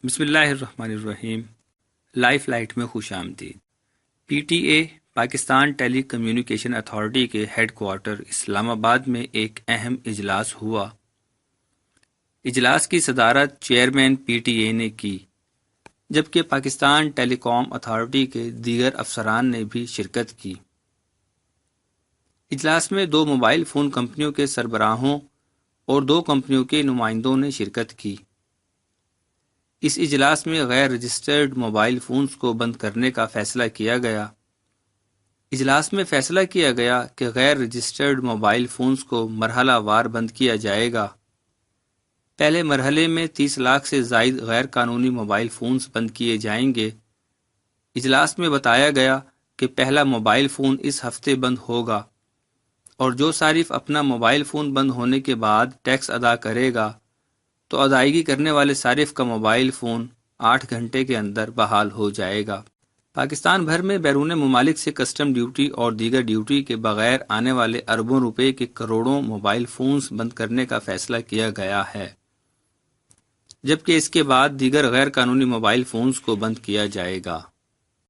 بسم اللہ الرحمن الرحیم۔ لائف لائٹ میں خوش آمدید۔ P T A Pakistan telecommunication authority کے ہیڈ کوارٹر اسلام آباد میں ایک اہم اجلاس ہوا۔ اجلاس کی صدارت چیئرمین پی ٹی اے نے کی، جبکہ پاکستان ٹیلی کام اتھارٹی کے دیگر افسران نے بھی شرکت کی۔ اجلاس میں 2 موبائل فون کمپنیوں کے سربراہوں اور 2 کمپنیوں کے نمائندوں نے شرکت کی۔ اس اجلاس میں غیر رجسٹرڈ موبائل فونز کو بند کرنے کا فیصلہ کیا گیا۔ اجلاس میں فیصلہ کیا گیا کہ غیر رجسٹرڈ موبائل فونز کو مرحلہ وار بند کیا جائے گا۔ پہلے مرحلے میں 30 لاکھ سے زائد غیر قانونی موبائل فونز بند کیے جائیں گے۔ اجلاس میں بتایا گیا کہ پہلا موبائل فون اس ہفتے بند ہوگا، اور جو صارف اپنا موبائل فون بند ہونے کے بعد ٹیکس ادا کرے گا تو ادائیگی کرنے والے صارف کا موبائل فون 8 گھنٹے کے اندر بحال ہو جائے گا۔ پاکستان بھر میں بیرون ممالک سے کسٹم ڈیوٹی اور دیگر ڈیوٹی کے بغیر آنے والے اربوں روپے کے کروڑوں موبائل فونز بند کرنے کا فیصلہ کیا گیا ہے، جبکہ اس کے بعد دیگر غیر قانونی موبائل فونز کو بند کیا جائے گا۔